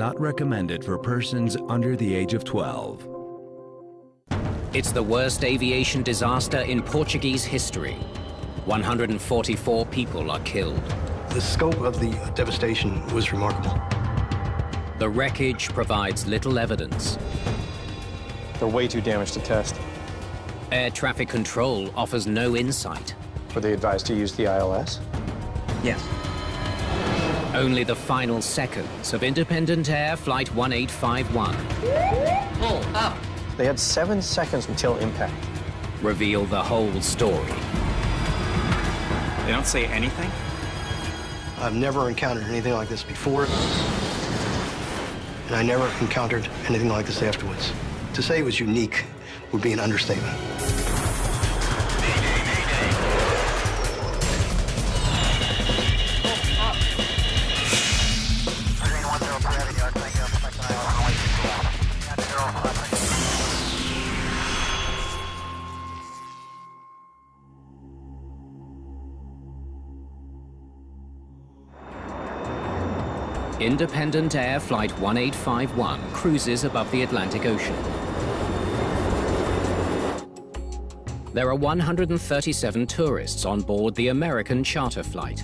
not recommended for persons under the age of 12. It's the worst aviation disaster in Portuguese history. 144 people are killed. The scope of the devastation was remarkable. The wreckage provides little evidence. They're way too damaged to test. Air traffic control offers no insight. Were they advised to use the ILS? Yes. Only the final seconds of Independent Air Flight 1851 Pull up. They had 7 seconds until impact. reveal the whole story. They don't say anything? I've never encountered anything like this before, and I never encountered anything like this afterwards. To say it was unique would be an understatement. Independent Air Flight 1851 cruises above the Atlantic Ocean. There are 137 tourists on board the American charter flight.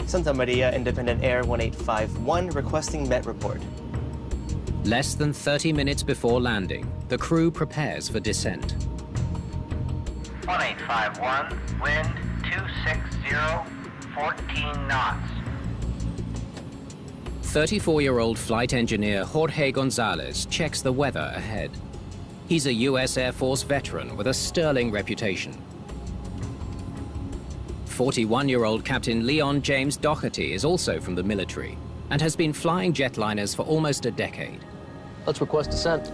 Santa Maria Independent Air 1851 requesting Met report. Less than 30 minutes before landing, the crew prepares for descent. 1851, wind 260, 14 knots. 34-year-old flight engineer Jorge Gonzalez checks the weather ahead. He's a U.S. Air Force veteran with a sterling reputation. 41-year-old Captain Leon James Doherty is also from the military and has been flying jetliners for almost a decade. Let's request descent.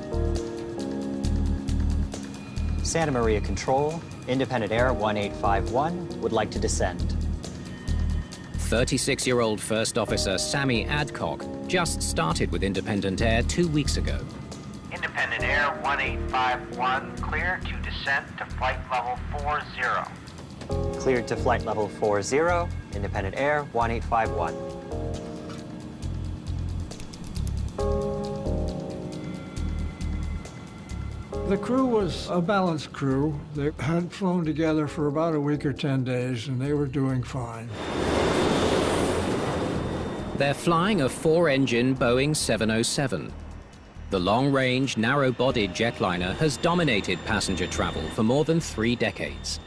Santa Maria Control, Independent Air 1851 would like to descend. 36-year-old First Officer Sammy Adcock just started with Independent Air 2 weeks ago. Independent Air 1851, clear to descent to flight level 40. Cleared to flight level 40, Independent Air 1851. The crew was a balanced crew. They had flown together for about a week or 10 days, and they were doing fine. They're flying a 4-engine Boeing 707. The long-range, narrow-bodied jetliner has dominated passenger travel for more than 3 decades.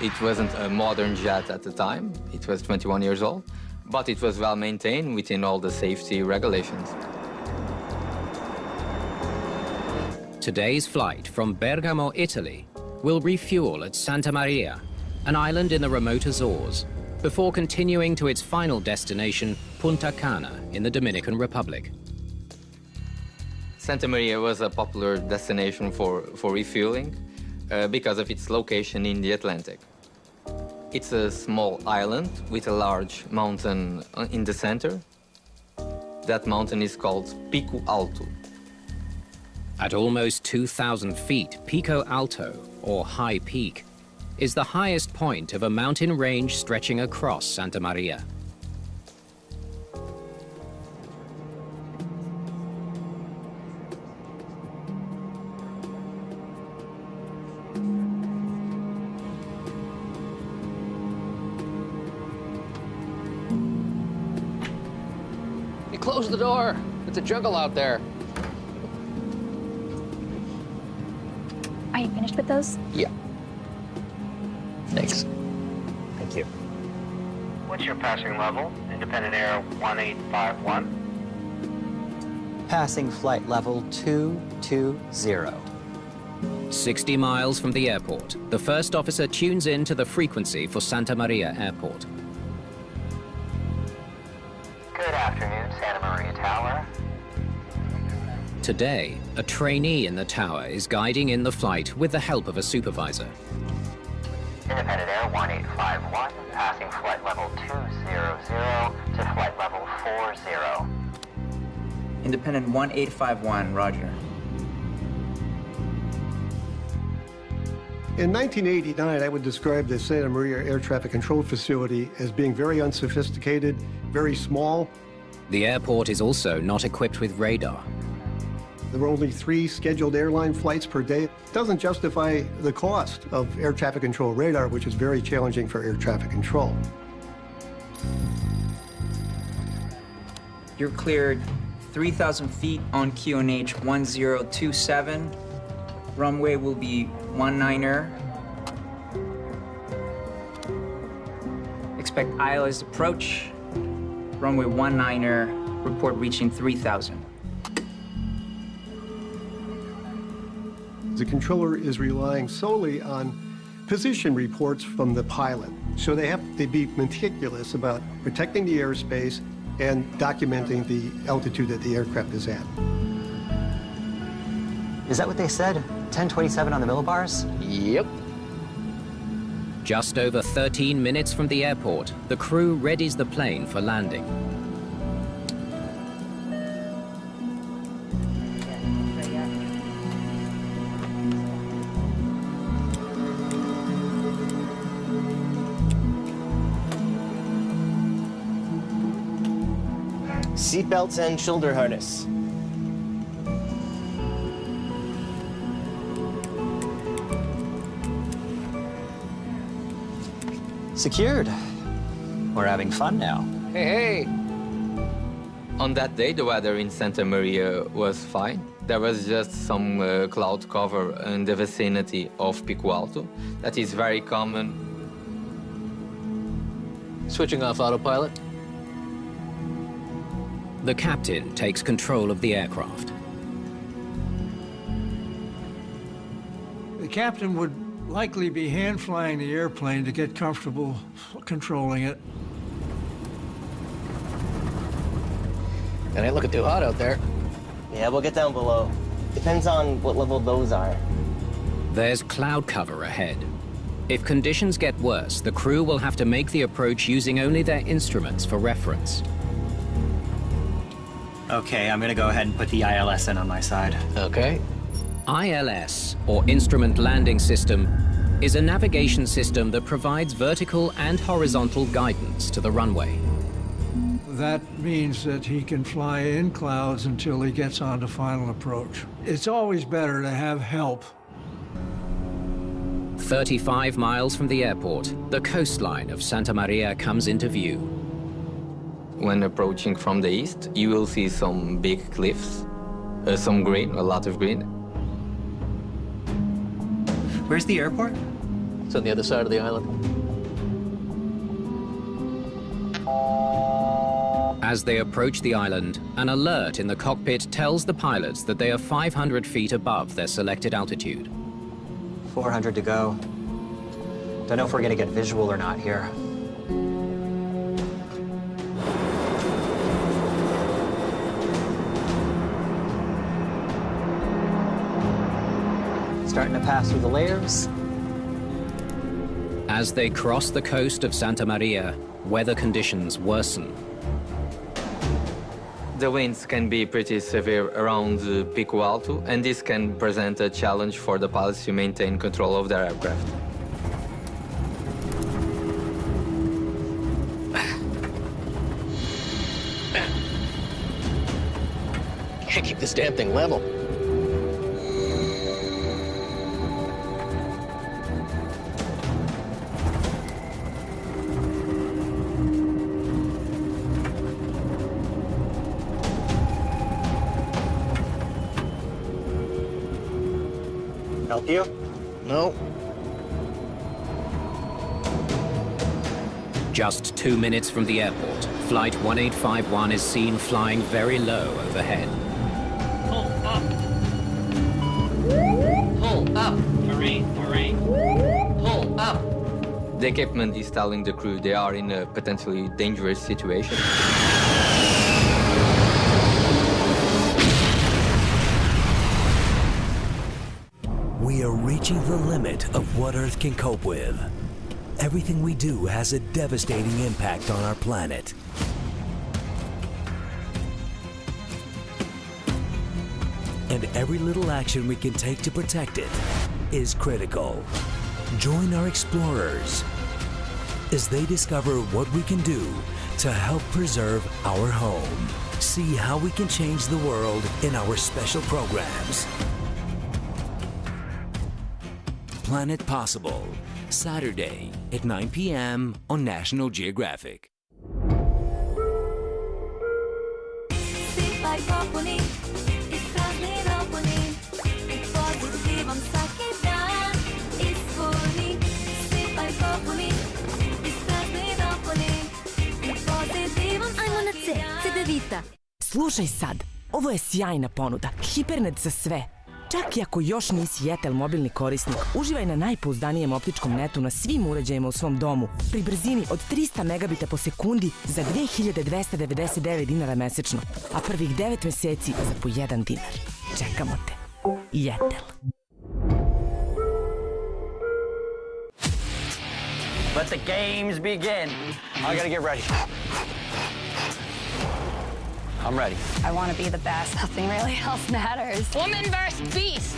It wasn't a modern jet at the time. It was 21 years old, but it was well maintained within all the safety regulations. Today's flight from Bergamo, Italy, will refuel at Santa Maria, an island in the remote Azores, before continuing to its final destination, Punta Cana, in the Dominican Republic. Santa Maria was a popular destination for refueling because of its location in the Atlantic. It's a small island with a large mountain in the center. That mountain is called Pico Alto. At almost 2,000 feet, Pico Alto, or High Peak, is the highest point of a mountain range stretching across Santa Maria. You close the door. It's a jungle out there. Are you finished with those? Yeah. Thanks. Thank you. What's your passing level? Independent Air 1851. Passing flight level 220. 60 miles from the airport, the first officer tunes in to the frequency for Santa Maria Airport. Good afternoon, Santa Maria Tower. Today, a trainee in the tower is guiding in the flight with the help of a supervisor. Independent Air 1851, passing flight level 200 to flight level 40. Independent 1851, roger. In 1989, I would describe the Santa Maria Air Traffic Control Facility as being very unsophisticated, very small. The airport is also not equipped with radar. There were only 3 scheduled airline flights per day. It doesn't justify the cost of air traffic control radar, which is very challenging for air traffic control. You're cleared 3,000 feet on QNH 1027. Runway will be 19er. Expect ILS approach. Runway 19er, report reaching 3,000. The controller is relying solely on position reports from the pilot. So they have to be meticulous about protecting the airspace and documenting the altitude that the aircraft is at. Is that what they said? 1027 on the millibars? Yep. Just over 13 minutes from the airport, the crew readies the plane for landing. Seatbelts and shoulder harness. Secured. We're having fun now. Hey, hey. On that day, the weather in Santa Maria was fine. There was just some cloud cover in the vicinity of Pico Alto. That is very common. Switching off autopilot. The captain takes control of the aircraft. The captain would likely be hand flying the airplane to get comfortable controlling it. It ain't looking too hot out there. Yeah, we'll get down below. Depends on what level those are. There's cloud cover ahead. If conditions get worse, the crew will have to make the approach using only their instruments for reference. Okay, I'm gonna go ahead and put the ILS in on my side. Okay. ILS, or Instrument Landing System, is a navigation system that provides vertical and horizontal guidance to the runway. That means that he can fly in clouds until he gets onto final approach. It's always better to have help. 35 miles from the airport, the coastline of Santa Maria comes into view. When approaching from the east, you will see some big cliffs, some green, a lot of green. Where's the airport? It's on the other side of the island. As they approach the island, an alert in the cockpit tells the pilots that they are 500 feet above their selected altitude. 400 to go. Don't know if we're gonna get visual or not here. Starting to pass through the layers. As they cross the coast of Santa Maria, weather conditions worsen. The winds can be pretty severe around Pico Alto, and this can present a challenge for the pilots to maintain control of their aircraft. Can't keep this damn thing level. Help you? No. Just 2 minutes from the airport, Flight 1851 is seen flying very low overhead. Pull up. Pull up. Terrain. Pull up. The equipment is telling the crew they are in a potentially dangerous situation. We are reaching the limit of what Earth can cope with. Everything we do has a devastating impact on our planet. And every little action we can take to protect it is critical. Join our explorers as they discover what we can do to help preserve our home. See how we can change the world in our special programs. Planet Possible, Saturday at 9 p.m. on National Geographic. Ajmo na C, Cedevita. Slušaj sad, ovo je sjajna ponuda, hipernet za sve. Čak i ako još nisi Jetel mobilni korisnik, uživaj na najpouzdanijem optičkom netu na svim uređajima u svom domu pri brzini od 300 megabita po sekundi za 2299 dinara mesečno, a prvih 9 meseci za po 1 dinar. Čekamo te. Jetel. Let the games begin. I gotta get ready. I'm ready. I want to be the best. Nothing really else matters. Woman versus beast.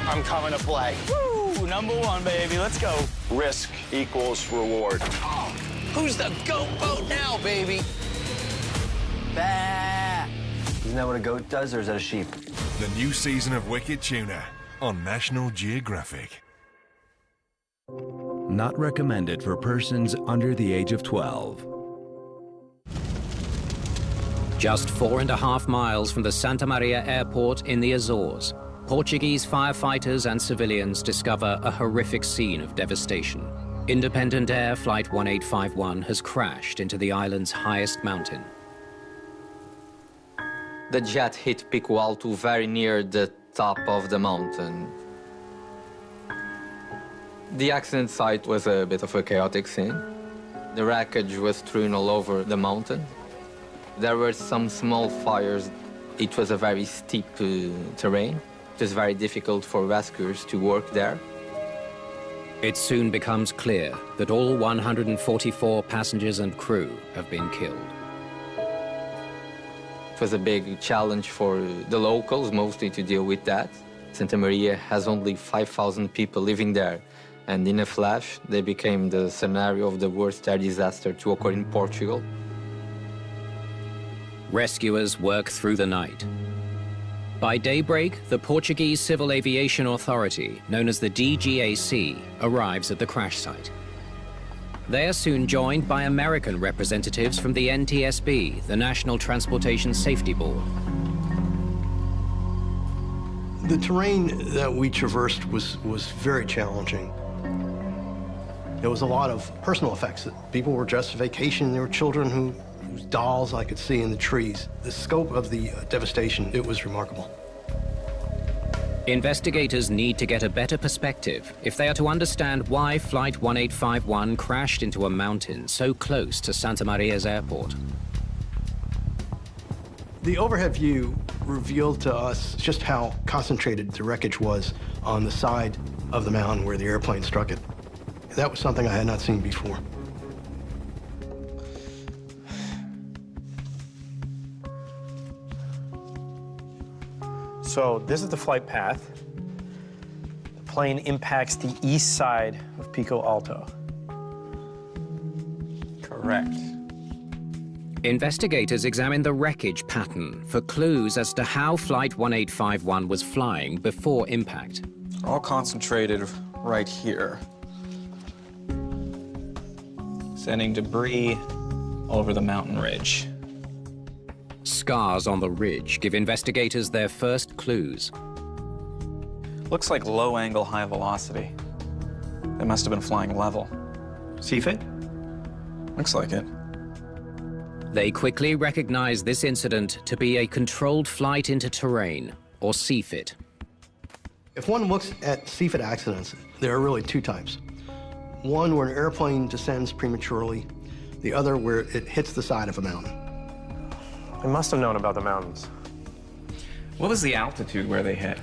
I'm coming to play. Woo! #1, baby. Let's go. Risk equals reward. Oh, who's the goat boat now, baby? Bah! Isn't that what a goat does, or is that a sheep? The new season of Wicked Tuna on National Geographic. Not recommended for persons under the age of 12. Just 4.5 miles from the Santa Maria airport in the Azores, Portuguese firefighters and civilians discover a horrific scene of devastation. Independent Air Flight 1851 has crashed into the island's highest mountain. The jet hit Pico Alto very near the top of the mountain. The accident site was a bit of a chaotic scene. The wreckage was strewn all over the mountain. There were some small fires. It was a very steep terrain. It was very difficult for rescuers to work there. It soon becomes clear that all 144 passengers and crew have been killed. It was a big challenge for the locals, mostly to deal with that. Santa Maria has only 5,000 people living there, and in a flash, they became the scenario of the worst air disaster to occur in Portugal. Rescuers work through the night. By daybreak, the Portuguese Civil Aviation Authority, known as the DGAC, arrives at the crash site. They are soon joined by American representatives from the NTSB, the National Transportation Safety Board. The terrain that we traversed was very challenging. There was a lot of personal effects. People were just vacationing. There were children whose dolls I could see in the trees. The scope of the devastation, it was remarkable. Investigators need to get a better perspective if they are to understand why Flight 1851 crashed into a mountain so close to Santa Maria's airport. The overhead view revealed to us just how concentrated the wreckage was on the side of the mountain where the airplane struck it. That was something I had not seen before. So this is the flight path. The plane impacts the east side of Pico Alto. Correct. Investigators examine the wreckage pattern for clues as to how Flight 1851 was flying before impact. All concentrated right here. Sending debris all over the mountain ridge. Scars on the ridge give investigators their first clues. Looks like low-angle, high velocity. They must have been flying level. CFIT? Looks like it. They quickly recognize this incident to be a controlled flight into terrain, or CFIT. If one looks at CFIT accidents, there are really two types. One where an airplane descends prematurely, the other where it hits the side of a mountain. They must have known about the mountains. What was the altitude where they hit?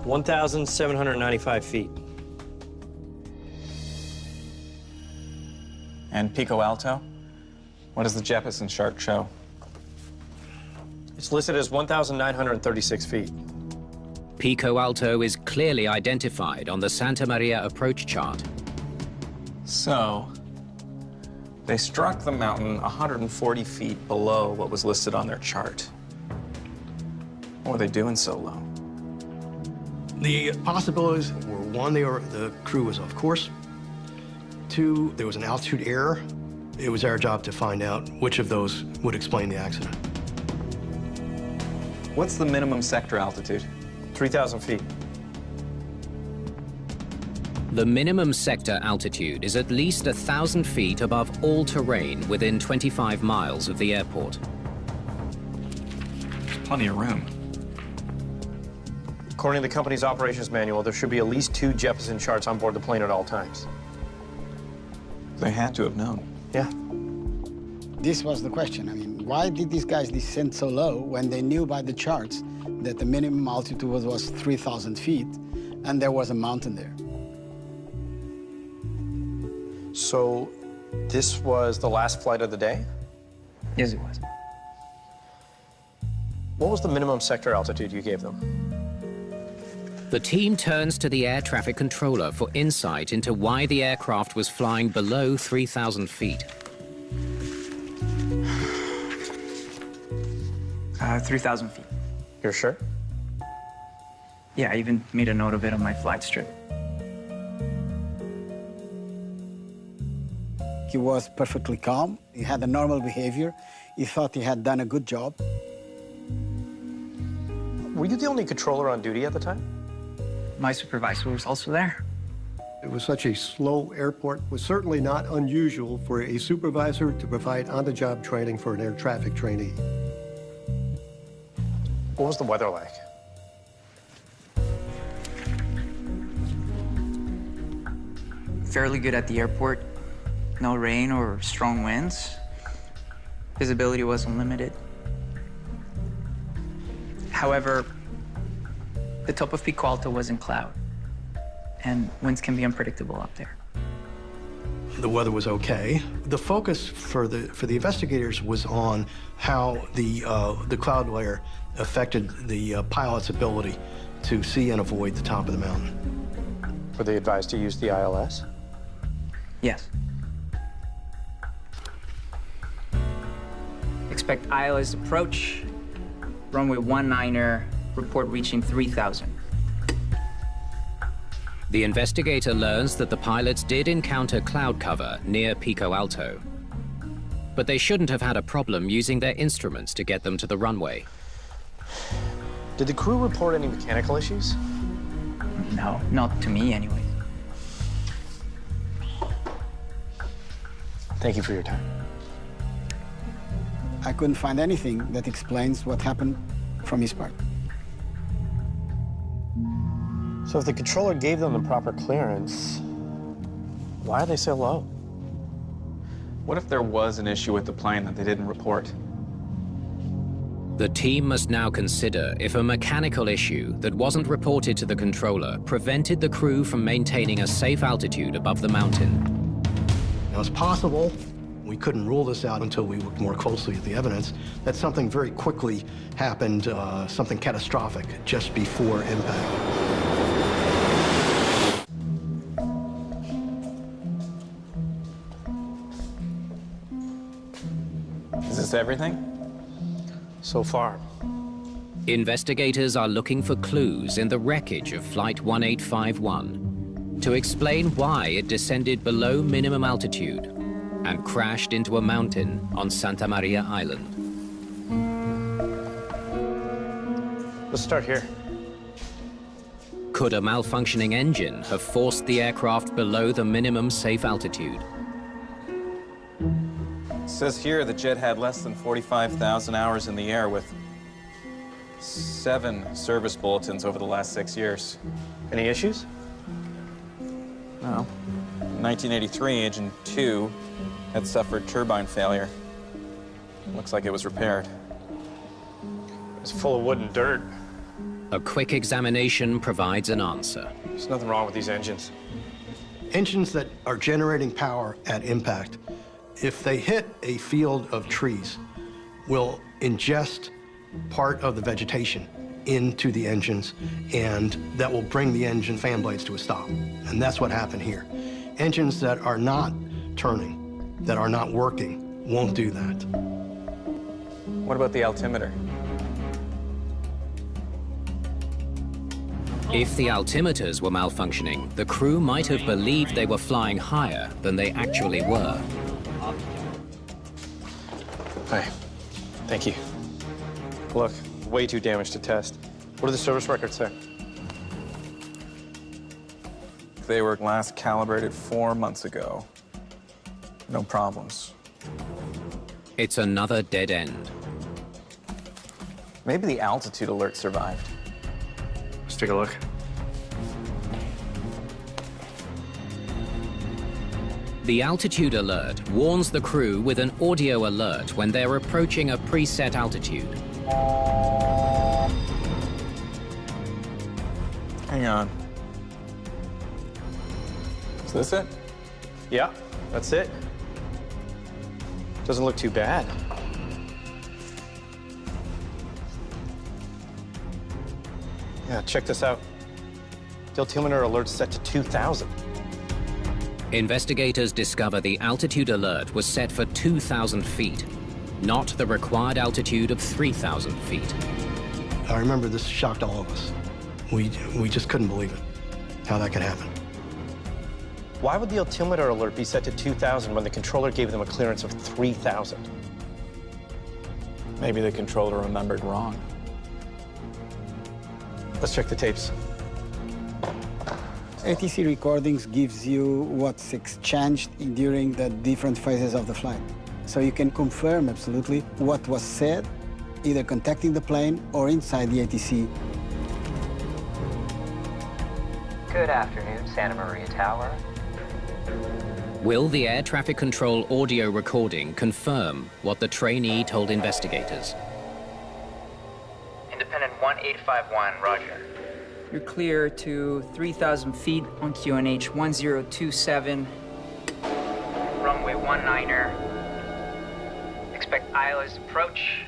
1,795 feet. And Pico Alto? What does the Jeppesen chart show? It's listed as 1,936 feet. Pico Alto is clearly identified on the Santa Maria approach chart. So, they struck the mountain 140 feet below what was listed on their chart. What were they doing so low? The possibilities were, one, the crew was off course. Two, there was an altitude error. It was our job to find out which of those would explain the accident. What's the minimum sector altitude? 3,000 feet. The minimum sector altitude is at least 1,000 feet above all terrain within 25 miles of the airport. There's plenty of room. According to the company's operations manual, there should be at least 2 Jeppesen charts on board the plane at all times. They had to have known. Yeah. This was the question. I mean, why did these guys descend so low when they knew by the charts that the minimum altitude was 3,000 feet and there was a mountain there? So, this was the last flight of the day? Yes, it was. What was the minimum sector altitude you gave them? The team turns to the air traffic controller for insight into why the aircraft was flying below 3,000 feet. 3,000 feet. You're sure? Yeah, I even made a note of it on my flight strip. He was perfectly calm. He had a normal behavior. He thought he had done a good job. Were you the only controller on duty at the time? My supervisor was also there. It was such a slow airport. It was certainly not unusual for a supervisor to provide on-the-job training for an air traffic trainee. What was the weather like? Fairly good at the airport. No rain or strong winds. Visibility was unlimited. However, the top of Pico Alto was in cloud, and winds can be unpredictable up there. The weather was okay. The focus for the investigators was on how the cloud layer affected the pilot's ability to see and avoid the top of the mountain. Were they advised to use the ILS? Yes. Expect ILS approach. Runway 19er, report reaching 3,000. The investigator learns that the pilots did encounter cloud cover near Pico Alto, but they shouldn't have had a problem using their instruments to get them to the runway. Did the crew report any mechanical issues? No, not to me anyway. Thank you for your time. I couldn't find anything that explains what happened from his part. So if the controller gave them the proper clearance, why are they so low? What if there was an issue with the plane that they didn't report? The team must now consider if a mechanical issue that wasn't reported to the controller prevented the crew from maintaining a safe altitude above the mountain. Now, it's possible, we couldn't rule this out until we looked more closely at the evidence, that something very quickly happened, something catastrophic, just before impact. Is this everything? So far. Investigators are looking for clues in the wreckage of Flight 1851 to explain why it descended below minimum altitude and crashed into a mountain on Santa Maria Island. Let's start here. Could a malfunctioning engine have forced the aircraft below the minimum safe altitude? It says here the jet had less than 45,000 hours in the air with 7 service bulletins over the last 6 years. Any issues? No. In 1983, Engine 2 had suffered turbine failure. Looks like it was repaired. It's full of wood and dirt. A quick examination provides an answer. There's nothing wrong with these engines. Engines that are generating power at impact, if they hit a field of trees, will ingest part of the vegetation into the engines, and that will bring the engine fan blades to a stop. And that's what happened here. Engines that are not turning, that are not working, won't do that. What about the altimeter? If the altimeters were malfunctioning, the crew might have believed they were flying higher than they actually were. Hi. Thank you. Look, way too damaged to test. What do the service records say? They were last calibrated 4 months ago. No problems. It's another dead end. Maybe the altitude alert survived. Let's take a look. The altitude alert warns the crew with an audio alert when they're approaching a preset altitude. Hang on. Is this it? Yeah, that's it. Doesn't look too bad. Yeah, check this out. The altimeter alert's set to 2,000. Investigators discover the altitude alert was set for 2,000 feet, not the required altitude of 3,000 feet. I remember this shocked all of us. We just couldn't believe it, how that could happen. Why would the altimeter alert be set to 2,000 when the controller gave them a clearance of 3,000? Maybe the controller remembered wrong. Let's check the tapes. ATC recordings gives you what's exchanged during the different phases of the flight. So you can confirm absolutely what was said, either contacting the plane or inside the ATC. Good afternoon, Santa Maria Tower. Will the air traffic control audio recording confirm what the trainee told investigators? Independent 1851, roger. You're clear to 3,000 feet on QNH 1027. Runway 19er. Expect ILS approach.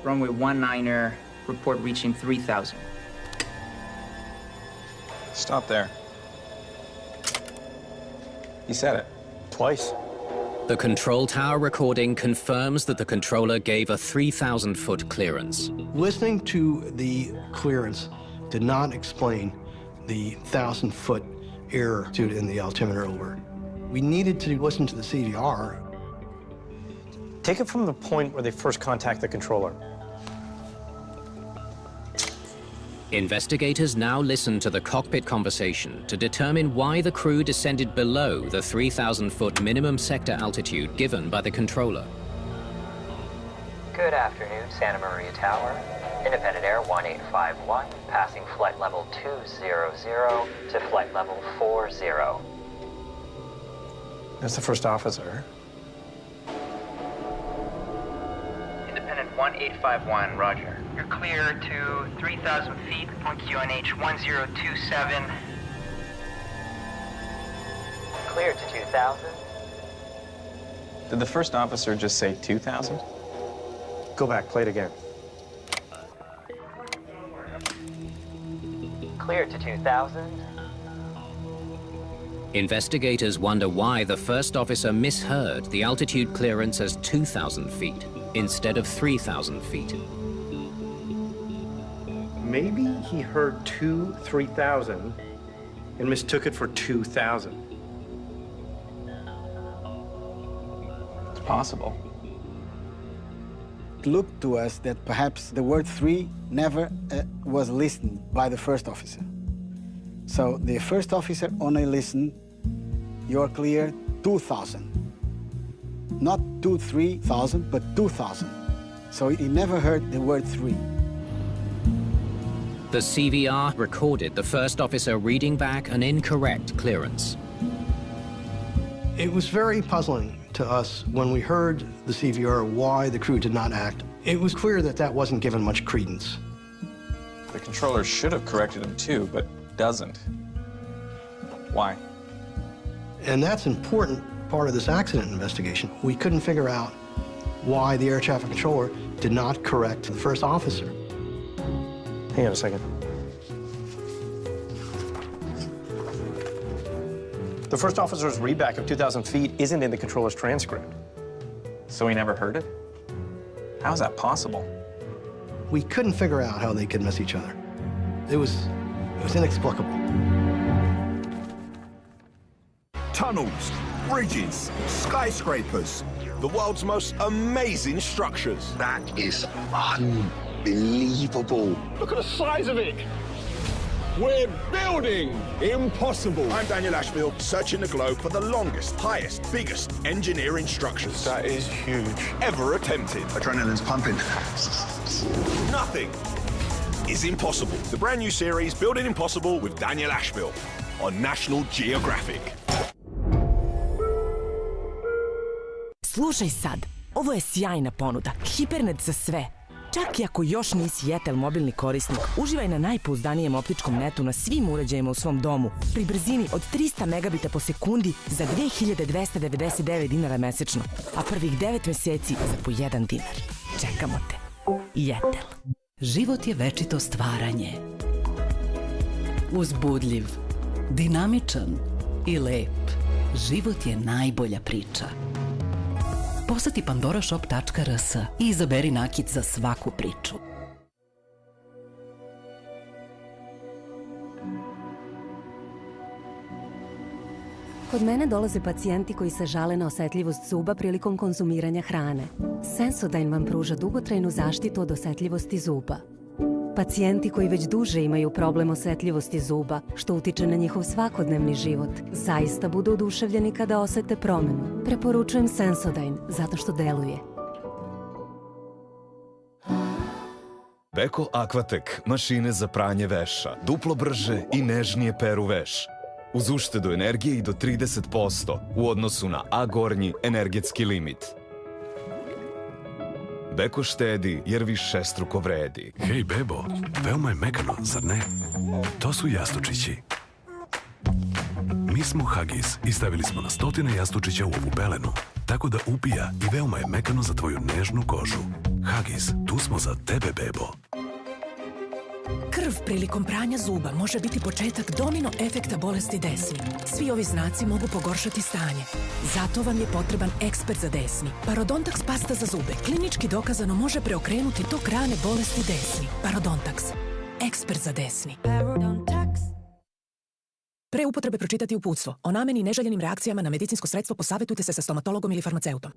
Runway 19er, report reaching 3,000. Stop there. He said it. Twice. The control tower recording confirms that the controller gave a 3,000-foot clearance. Listening to the clearance did not explain the 1,000-foot error in the altimeter alert. We needed to listen to the CDR. Take it from the point where they first contact the controller. Investigators now listen to the cockpit conversation to determine why the crew descended below the 3,000-foot minimum sector altitude given by the controller. Good afternoon, Santa Maria Tower. Independent Air 1851, passing flight level 200 to flight level 40. That's the first officer. Independent 1851, roger. You're clear to 3,000 feet on QNH 1027. Clear to 2,000. Did the first officer just say 2,000? Go back, play it again. Clear to 2,000. Investigators wonder why the first officer misheard the altitude clearance as 2,000 feet instead of 3,000 feet. Maybe he heard 3,000 and mistook it for 2,000. It's possible. It looked to us that perhaps the word 3 never was listened by the first officer. So the first officer only listened, you're clear, 2,000. Not 3,000, but 2,000. So he never heard the word 3. The CVR recorded the first officer reading back an incorrect clearance. It was very puzzling to us when we heard the CVR why the crew did not act. It was clear that that wasn't given much credence. The controller should have corrected him too, but doesn't. Why? And that's an important part of this accident investigation. We couldn't figure out why the air traffic controller did not correct the first officer. Hang on a second. The first officer's readback of 2,000 feet isn't in the controller's transcript. So he never heard it? How is that possible? We couldn't figure out how they could miss each other. It was inexplicable. Tunnels, bridges, skyscrapers, the world's most amazing structures. That is unbelievable. Look at the size of it. We're building impossible. I'm Daniel Ashfield, searching the globe for the longest, highest, biggest engineering structures. That is huge. Ever attempted. Adrenaline's pumping. Nothing is impossible. The brand new series, Building Impossible with Daniel Ashfield on National Geographic. Slušaj sad, ovo je sjajna ponuda, hipernet za sve. Čak i ako još nisi Jetel mobilni korisnik, uživaj na najpouzdanijem optičkom netu na svim uređajima u svom domu pri brzini od 300 megabita po sekundi za 2299 dinara mesečno, a prvih 9 meseci za po 1 dinar. Čekamo te. Jetel. Život je večito stvaranje. Uzbudljiv, dinamičan i lep. Život je najbolja priča. Poseti pandorashop.rs i izaberi nakit za svaku priču. Kod mene dolaze pacijenti koji se žale na osetljivost zuba prilikom konzumiranja hrane. Sensodyne vam pruža dugotrajnu zaštitu od osetljivosti zuba. Pacijenti koji već duže imaju problem osetljivosti zuba, što utiče na njihov svakodnevni život, zaista budu oduševljeni kada osete promenu. Preporučujem Sensodyne, zato što deluje. Beko Aquatek, mašine za pranje veša. Duplo brže i nežnije peru veš. Uz uštedu energije i do 30% u odnosu na A gornji energetski limit. Beko štedi jer višestruko vredi. Hej bebo, veoma je mekano, zar ne? To su jastučići. Mi smo Huggies i stavili smo na stotine jastučića u ovu pelenu, tako da upija i veoma je mekano za tvoju nežnu kožu. Huggies, tu smo za tebe, bebo. Krv prilikom pranja zuba može biti početak domino efekta bolesti desni. Svi ovi znaci mogu pogoršati stanje. Zato vam je potreban ekspert za desni. Parodontax pasta za zube klinički dokazano može preokrenuti tok rane bolesti desni. Parodontax. Ekspert za desni. Pre upotrebe pročitati uputstvo. O nameni i neželjenim reakcijama na medicinsko sredstvo posavjetujte se sa stomatologom ili farmaceutom.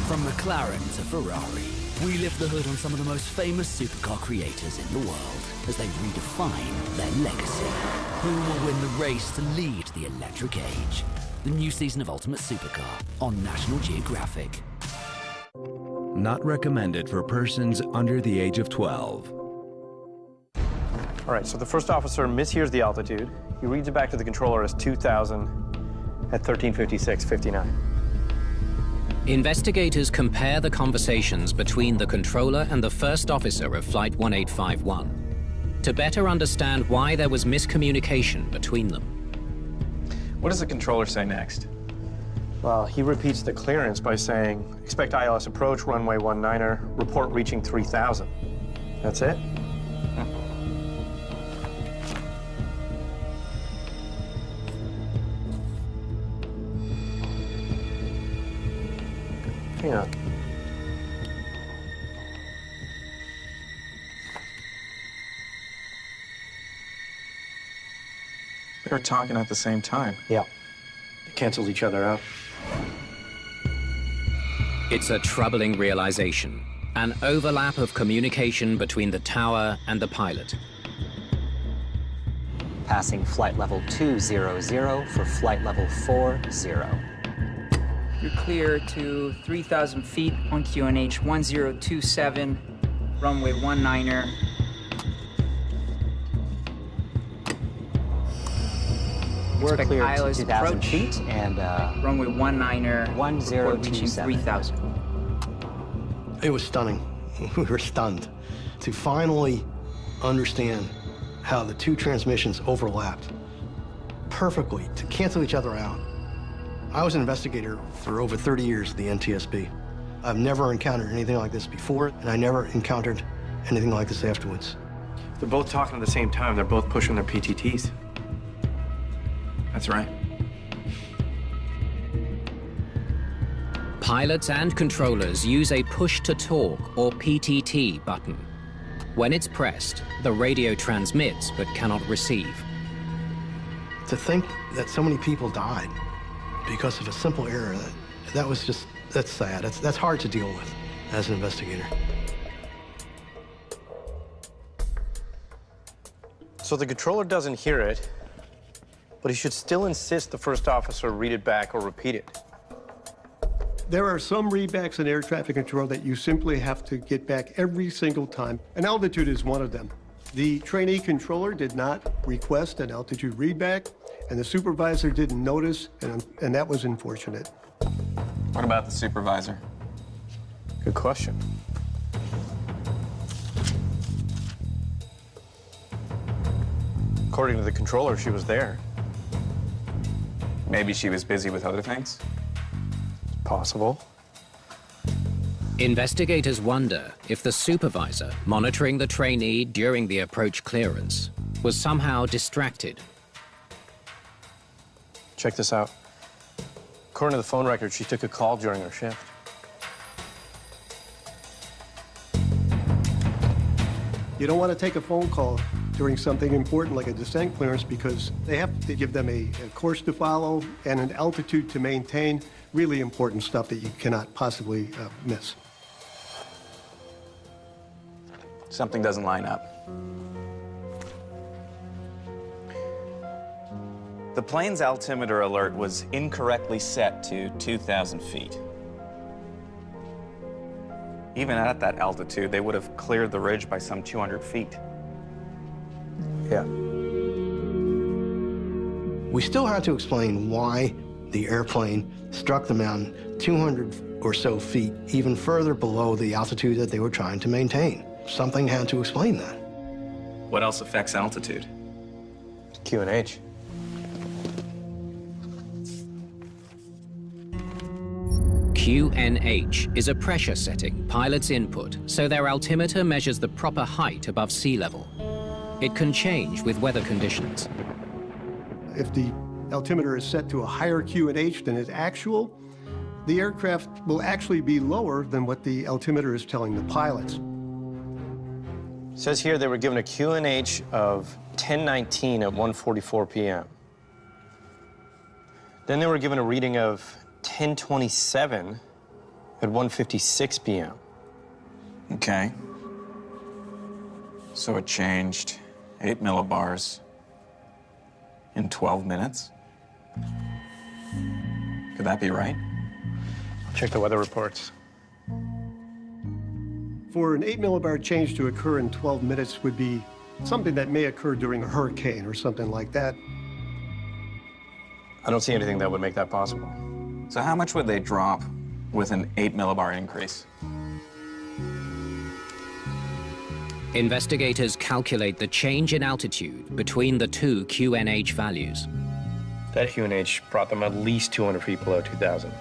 From McLaren to Ferrari, we lift the hood on some of the most famous supercar creators in the world as they redefine their legacy. Who will win the race to lead the electric age? The new season of Ultimate Supercar on National Geographic. Not recommended for persons under the age of 12. All right, so the first officer mishears the altitude. He reads it back to the controller as 2,000 at 1356.59. Investigators compare the conversations between the controller and the first officer of Flight 1851 to better understand why there was miscommunication between them. What does the controller say next? Well, he repeats the clearance by saying, expect ILS approach, runway 19er, report reaching 3,000. That's it? Hang on. They were talking at the same time. Yeah. They canceled each other out. It's a troubling realization, an overlap of communication between the tower and the pilot. Passing flight level 200 for flight level 40. You're clear to 3,000 feet on QNH 1027, runway 19er. We're Expect clear to ILS 2,000 approach. feet and runway 19er, 1027. reaching 3,000. It was stunning. We were stunned. to finally understand how the two transmissions overlapped perfectly to cancel each other out. I was an investigator for over 30 years at the NTSB. I've never encountered anything like this before, and I never encountered anything like this afterwards. They're both talking at the same time. They're both pushing their PTTs. That's right. Pilots and controllers use a push-to-talk, or PTT, button. When it's pressed, the radio transmits but cannot receive. To think that so many people died because of a simple error, that's sad. That's hard to deal with as an investigator. So the controller doesn't hear it, but he should still insist the first officer read it back or repeat it. There are some readbacks in air traffic control that you simply have to get back every single time, and altitude is one of them. The trainee controller did not request an altitude readback, and the supervisor didn't notice, and that was unfortunate. What about the supervisor? Good question. According to the controller, she was there. Maybe she was busy with other things? Possible. Investigators wonder if the supervisor monitoring the trainee during the approach clearance was somehow distracted. Check this out. According to the phone record, she took a call during her shift. You don't want to take a phone call during something important like a descent clearance because they have to give them a course to follow and an altitude to maintain. Really important stuff that you cannot possibly miss. Something doesn't line up. The plane's altimeter alert was incorrectly set to 2,000 feet. Even at that altitude, they would have cleared the ridge by some 200 feet. Yeah. We still had to explain why the airplane struck the mountain 200 or so feet, even further below the altitude that they were trying to maintain. Something had to explain that. What else affects altitude? QNH. QNH is a pressure setting pilots input so their altimeter measures the proper height above sea level. It can change with weather conditions. If the altimeter is set to a higher QNH than is actual, the aircraft will actually be lower than what the altimeter is telling the pilots. It says here they were given a QNH of 1019 at 1:44 p.m. Then they were given a reading of 1027 at 1:56 p.m. Okay. So it changed 8 millibars in 12 minutes? Could that be right? Check the weather reports. For an 8 millibar change to occur in 12 minutes would be something that may occur during a hurricane or something like that. I don't see anything that would make that possible. So how much would they drop with an 8 millibar increase? Investigators calculate the change in altitude between the two QNH values. That QNH brought them at least 200 feet below 2,000.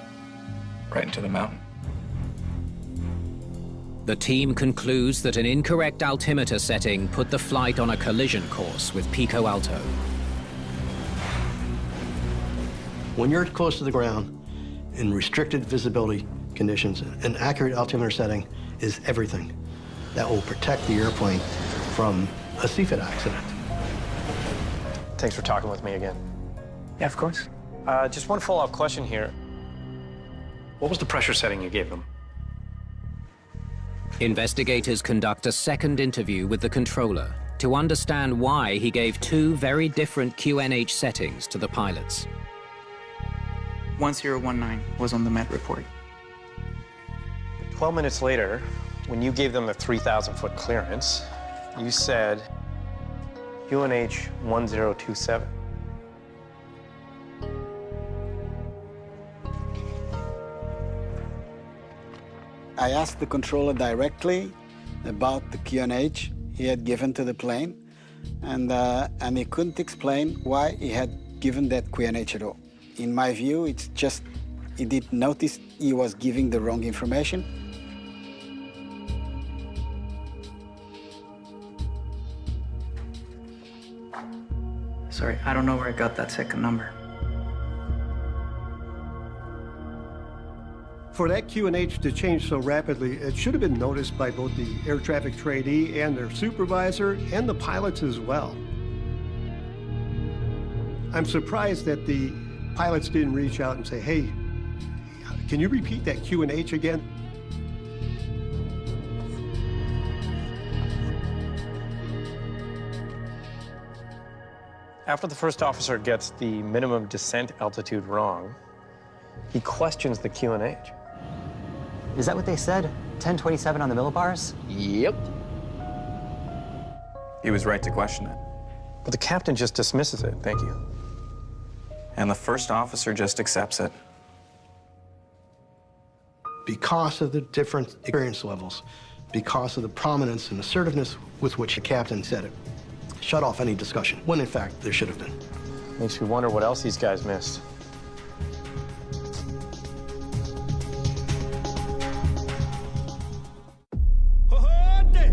Right into the mountain. The team concludes that an incorrect altimeter setting put the flight on a collision course with Pico Alto. When you're close to the ground in restricted visibility conditions, an accurate altimeter setting is everything. That will protect the airplane from a CFIT accident. Thanks for talking with me again. Yeah, of course. Just one follow-up question here. What was the pressure setting you gave them? Investigators conduct a second interview with the controller to understand why he gave two very different QNH settings to the pilots. 1019 was on the MET report. 12 minutes later, when you gave them the 3,000-foot clearance, you said QNH 1027. I asked the controller directly about the QNH he had given to the plane, and he couldn't explain why he had given that QNH at all. In my view, it's just he didn't notice he was giving the wrong information. Sorry, I don't know where I got that second number. For that QNH to change so rapidly, it should have been noticed by both the air traffic trainee and their supervisor and the pilots as well. I'm surprised that the pilots didn't reach out and say, hey, can you repeat that QNH again? After the first officer gets the minimum descent altitude wrong, he questions the QNH. Is that what they said? 1027 on the millibars? Yep. He was right to question it. But the captain just dismisses it, thank you. And the first officer just accepts it. Because of the different experience levels, because of the prominence and assertiveness with which the captain said it, shut off any discussion, when in fact there should have been. Makes me wonder what else these guys missed.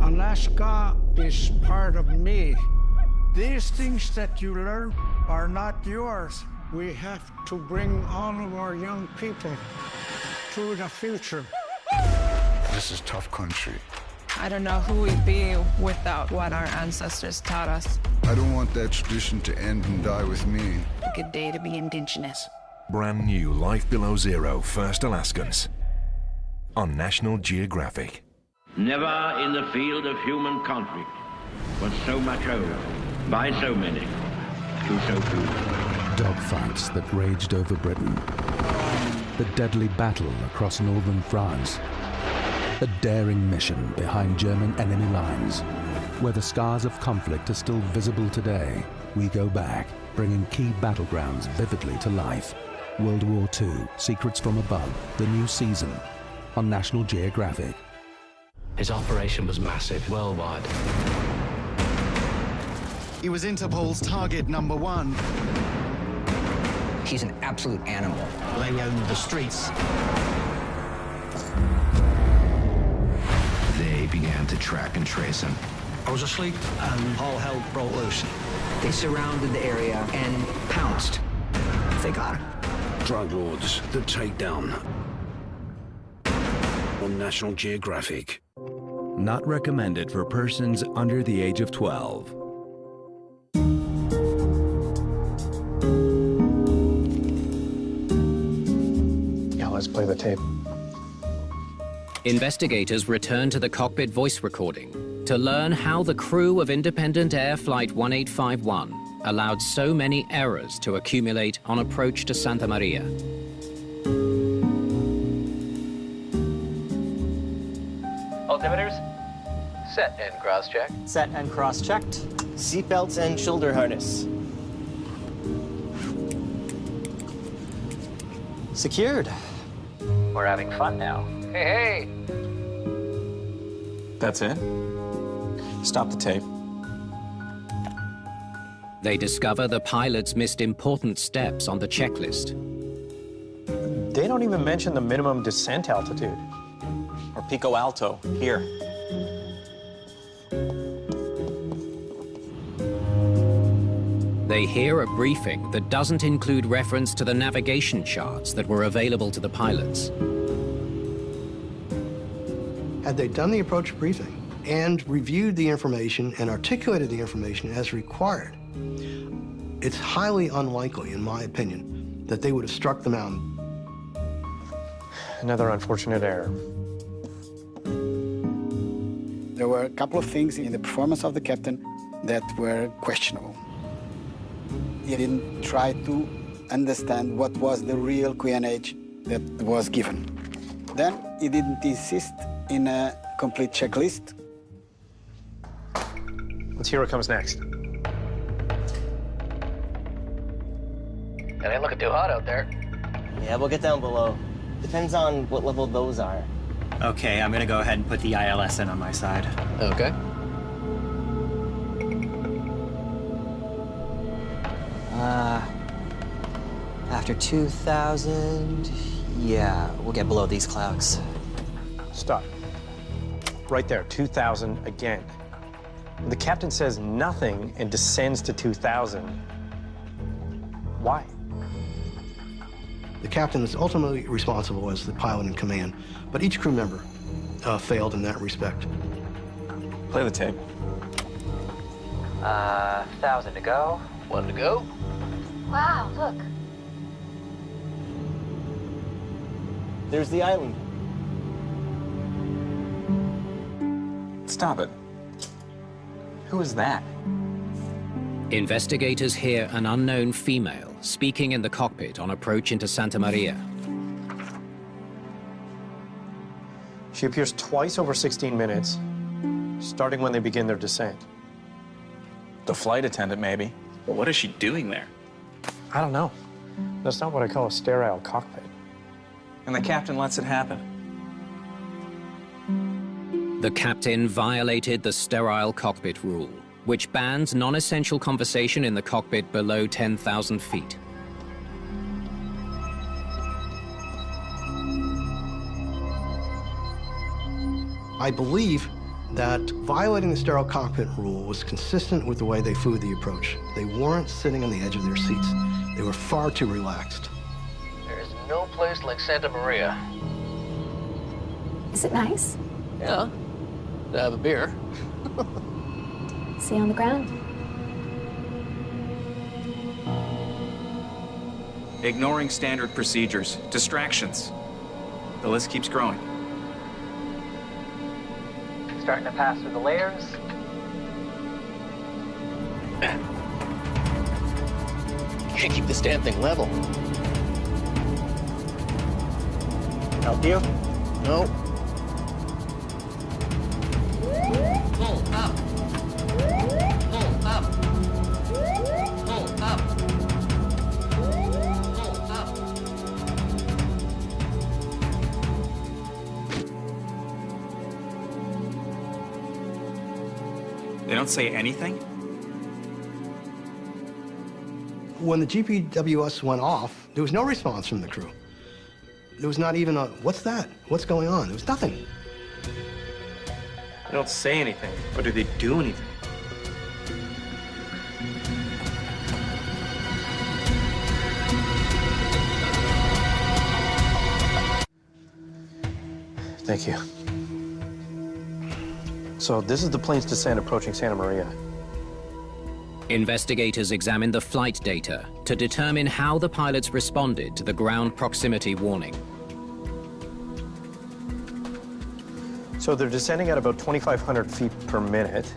Alaska is part of me. These things that you learn are not yours. We have to bring all of our young people to the future. This is tough country. I don't know who we'd be without what our ancestors taught us. I don't want that tradition to end and die with me. A good day to be indigenous. Brand new Life Below Zero First Alaskans on National Geographic. Never in the field of human conflict was so much over by so many to so few. Dogfights that raged over Britain. The deadly battle across northern France. A daring mission behind German enemy lines. Where the scars of conflict are still visible today, we go back, bringing key battlegrounds vividly to life. World War II, Secrets from Above, the new season on National Geographic. His operation was massive, worldwide. He was Interpol's target number one. He's an absolute animal. They owned the streets. They began to track and trace him. I was asleep and all hell broke loose. They surrounded the area and pounced. They got him. Drug Lords, The Takedown on National Geographic. Not recommended for persons under the age of 12. Yeah, let's play the tape. Investigators return to the cockpit voice recording to learn how the crew of Independent Air Flight 1851 allowed so many errors to accumulate on approach to Santa Maria. Altimeters? Set and cross-check. Set and cross-checked. Seatbelts and shoulder harness. Secured. We're having fun now. Hey, hey! That's it? Stop the tape. They discover the pilots missed important steps on the checklist. They don't even mention the minimum descent altitude. Or Pico Alto, here. They hear a briefing that doesn't include reference to the navigation charts that were available to the pilots. Had they done the approach briefing and reviewed the information and articulated the information as required, it's highly unlikely, in my opinion, that they would have struck the mountain. Another unfortunate error. There were a couple of things in the performance of the captain that were questionable. He didn't try to understand what was the real QNH that was given. Then he didn't insist in a complete checklist. Let's hear what comes next. It ain't looking too hot out there. Yeah, we'll get down below. Depends on what level those are. Okay, I'm gonna go ahead and put the ILS in on my side. Okay. After 2,000, yeah, we'll get below these clouds. Stop. Right there, 2,000 again. The captain says nothing and descends to 2,000. Why? The captain is ultimately responsible as the pilot in command, but each crew member failed in that respect. Play the tape. 1,000 to go. 1 to go. Wow, look. There's the island. Stop it. Who is that? Investigators hear an unknown female speaking in the cockpit on approach into Santa Maria. She appears twice over 16 minutes, starting when they begin their descent. The flight attendant, maybe. But what is she doing there? I don't know. That's not what I call a sterile cockpit. And the captain lets it happen. The captain violated the sterile cockpit rule, which bans non-essential conversation in the cockpit below 10,000 feet. I believe that violating the sterile cockpit rule was consistent with the way they flew the approach. They weren't sitting on the edge of their seats. They were far too relaxed. There's no place like Santa Maria. Is it nice? Yeah. To have a beer. See you on the ground. Ignoring standard procedures, distractions. The list keeps growing. Starting to pass through the layers. Can't keep this damn thing level. Help you? No. Pull up. Pull up. Pull up. Pull up. They don't say anything? When the GPWS went off, there was no response from the crew. There was not even a, what's that? What's going on? There was nothing. They don't say anything, but do they do anything? Thank you. So this is the plane's descent approaching Santa Maria. Investigators examined the flight data to determine how the pilots responded to the ground proximity warning. So they're descending at about 2,500 feet per minute.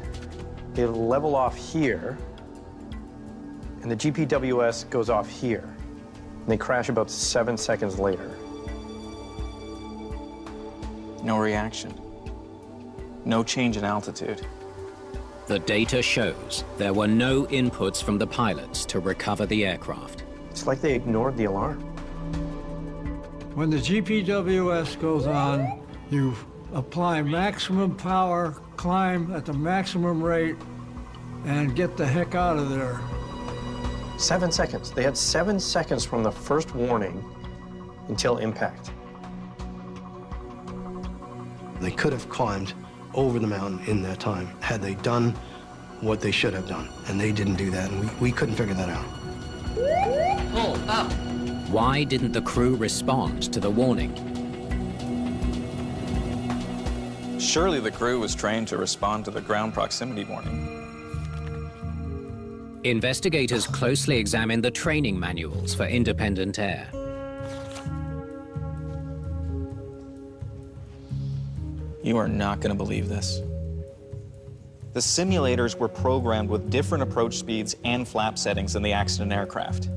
They level off here, and the GPWS goes off here. And they crash about 7 seconds later. No reaction. No change in altitude. The data shows there were no inputs from the pilots to recover the aircraft. It's like they ignored the alarm. When the GPWS goes on, you apply maximum power, climb at the maximum rate, and get the heck out of there. 7 seconds. They had 7 seconds from the first warning until impact. They could have climbed over the mountain in that time had they done what they should have done. And they didn't do that, and we couldn't figure that out. Pull up. Why didn't the crew respond to the warning? Surely the crew was trained to respond to the ground proximity warning. Investigators closely examined the training manuals for independent air. You are not going to believe this. The simulators were programmed with different approach speeds and flap settings than the accident aircraft.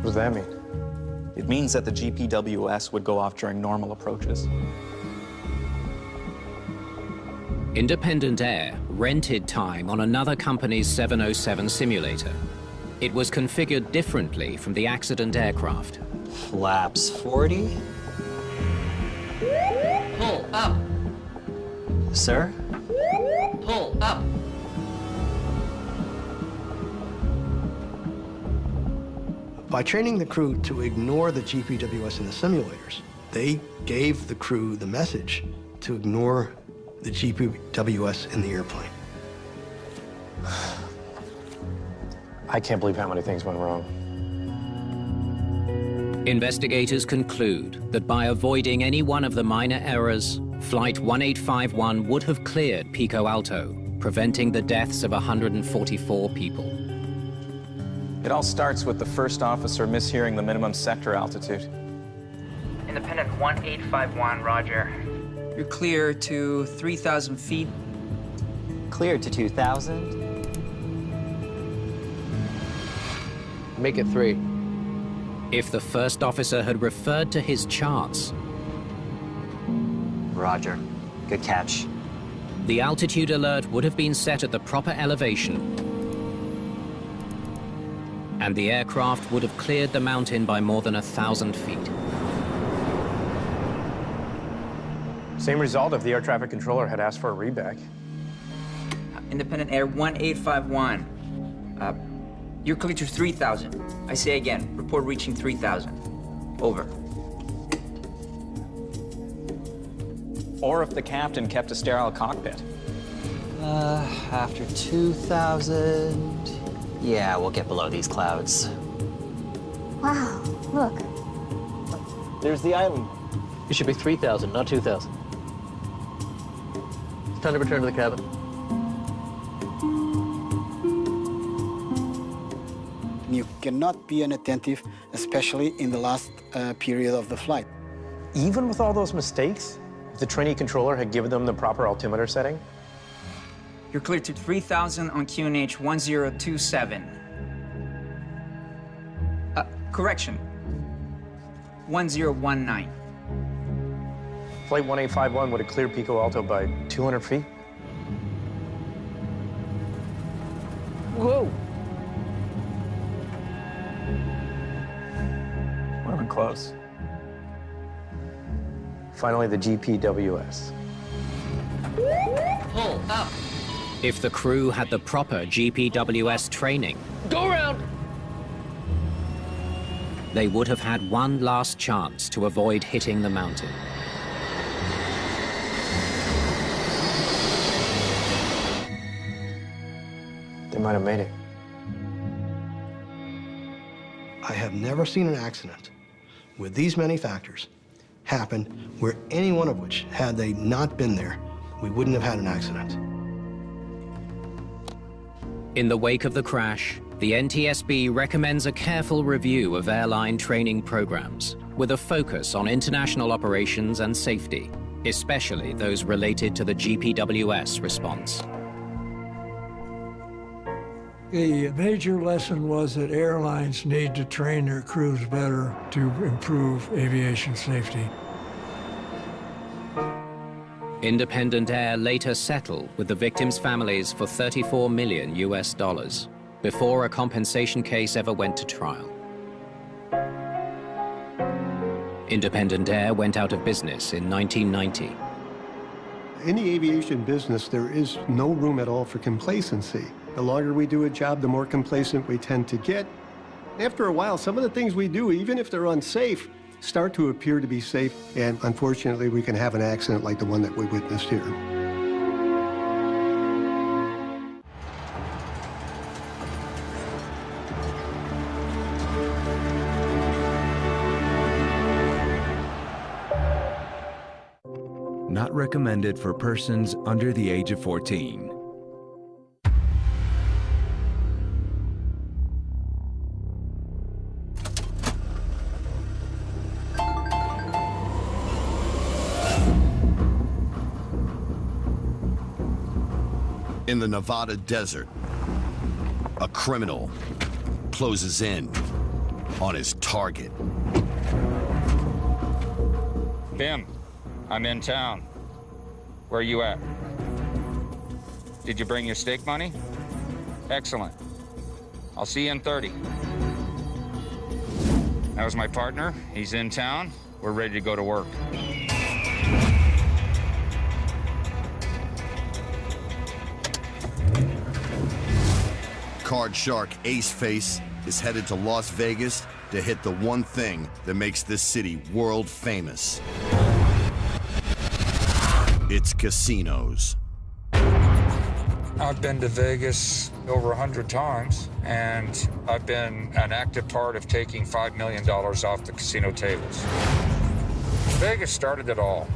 What does that mean? It means that the GPWS would go off during normal approaches. Independent Air rented time on another company's 707 simulator. It was configured differently from the accident aircraft. Flaps 40, up. Sir? Pull up. By training the crew to ignore the GPWS in the simulators, they gave the crew the message to ignore the GPWS in the airplane. I can't believe how many things went wrong. Investigators conclude that by avoiding any one of the minor errors, Flight 1851 would have cleared Pico Alto, preventing the deaths of 144 people. It all starts with the first officer mishearing the minimum sector altitude. Independent 1851, roger. You're clear to 3,000 feet. Cleared to 2,000. Make it 3. If the first officer had referred to his charts, Roger. Good catch. the altitude alert would have been set at the proper elevation, and the aircraft would have cleared the mountain by more than 1,000 feet. Same result if the air traffic controller had asked for a reback. Independent Air 1851. You're clear to 3,000. I say again, report reaching 3,000. Over. Or if the captain kept a sterile cockpit. After 2,000... Yeah, we'll get below these clouds. Wow, look. There's the island. It should be 3,000, not 2,000. It's time to return to the cabin. You cannot be inattentive, especially in the last period of the flight. Even with all those mistakes, if the trainee controller had given them the proper altimeter setting? You're clear to 3,000 on QNH 1027. Correction. 1019. Flight 1851 would have cleared Pico Alto by 200 feet. Whoa! We're even close. Finally, the GPWS. Pull up. If the crew had the proper GPWS training, Go around! they would have had one last chance to avoid hitting the mountain. They might have made it. I have never seen an accident with these many factors happen where any one of which, had they not been there, we wouldn't have had an accident. In the wake of the crash, the NTSB recommends a careful review of airline training programs with a focus on international operations and safety, especially those related to the GPWS response. The major lesson was that airlines need to train their crews better to improve aviation safety. Independent Air later settled with the victims' families for $34 million before a compensation case ever went to trial. Independent Air went out of business in 1990. In the aviation business, there is no room at all for complacency. The longer we do a job, the more complacent we tend to get. After a while, some of the things we do, even if they're unsafe, start to appear to be safe, and unfortunately, we can have an accident like the one that we witnessed here. Not recommended for persons under the age of 14. In the Nevada desert, a criminal closes in on his target. Bim, I'm in town. Where are you at? Did you bring your stake money? Excellent. I'll see you in 30. That was my partner. He's in town. We're ready to go to work. card shark Ace Face is headed to Las Vegas to hit the one thing that makes this city world famous. It's casinos. I've been to Vegas over 100 times, and I've been an active part of taking $5 million off the casino tables. Vegas started it all.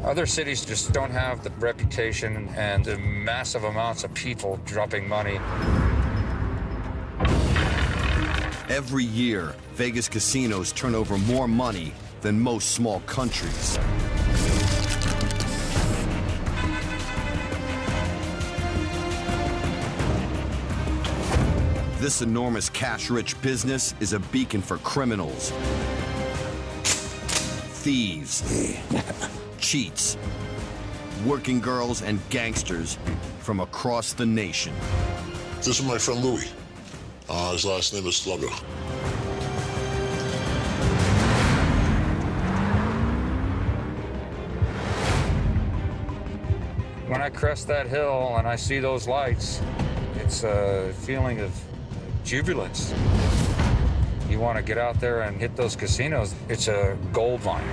Other cities just don't have the reputation and the massive amounts of people dropping money. Every year, Vegas casinos turn over more money than most small countries. This enormous cash-rich business is a beacon for criminals, thieves, cheats, working girls, and gangsters from across the nation. This is my friend Louis. His last name is Slugger. When I crest that hill and I see those lights, it's a feeling of jubilance. You want to get out there and hit those casinos. It's a gold mine.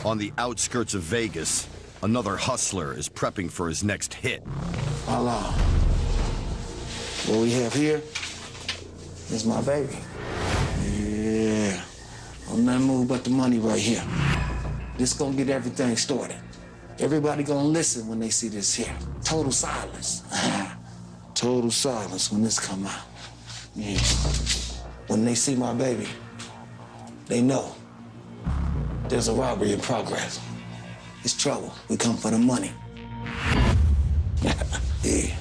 On the outskirts of Vegas, another hustler is prepping for his next hit. Voila. What we have here is my baby. Yeah. I'm not moved but the money right here. This gonna get everything started. Everybody gonna listen when they see this here. Total silence. Total silence when this come out. Yeah. When they see my baby, they know there's a robbery in progress. It's trouble. We come for the money. Yeah.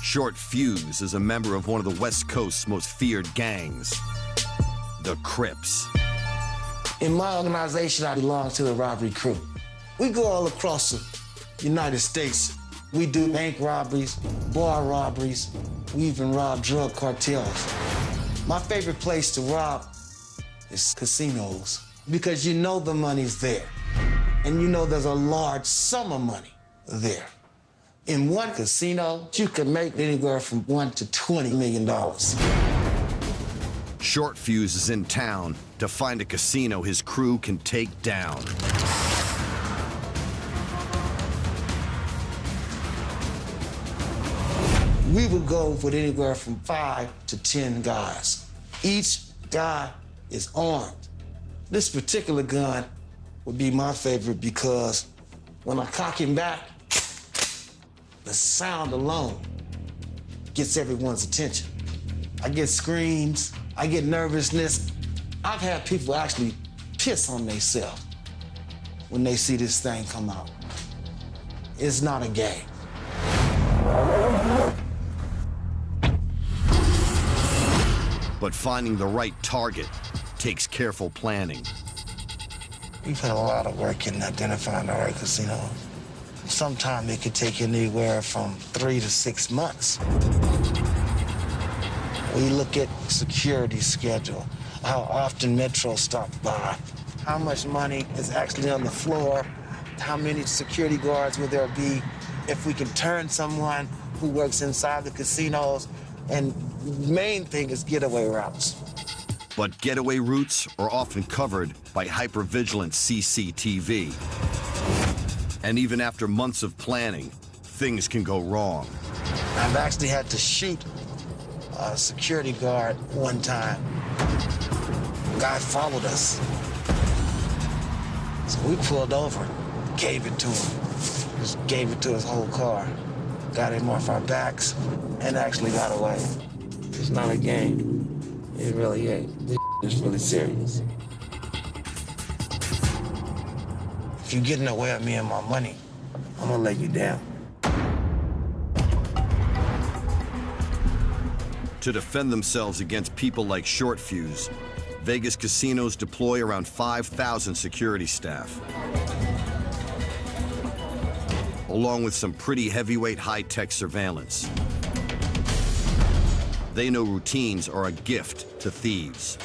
Short Fuse is a member of one of the West Coast's most feared gangs, the Crips. In my organization, I belong to the robbery crew. We go all across the United States. We do bank robberies, bar robberies. We even rob drug cartels. My favorite place to rob is casinos, because you know the money's there, and you know there's a large sum of money there. In one casino, you can make anywhere from $1 to $20 million. Short Fuse is in town to find a casino his crew can take down. We would go with anywhere from 5 to 10 guys. Each guy is armed. This particular gun would be my favorite because when I cock him back, the sound alone gets everyone's attention. I get screams, I get nervousness. I've had people actually piss on themselves when they see this thing come out. It's not a game. But finding the right target takes careful planning. We put a lot of work in identifying the right casino. Sometimes it could take anywhere from 3 to 6 months. We look at security schedule, how often Metro stops by, how much money is actually on the floor, how many security guards will there be, if we can turn someone who works inside the casinos, and the main thing is getaway routes. But getaway routes are often covered by hypervigilant CCTV. And even after months of planning, things can go wrong. I've actually had to shoot a security guard one time. The guy followed us. So we pulled over, gave it to him. Just gave it to his whole car. Got him off our backs and actually got away. It's not a game. It really ain't. This is really serious. If you get in the way of me and my money, I'm gonna lay you down. To defend themselves against people like Short Fuse, Vegas casinos deploy around 5,000 security staff, along with some pretty heavyweight high-tech surveillance. They know routines are a gift to thieves.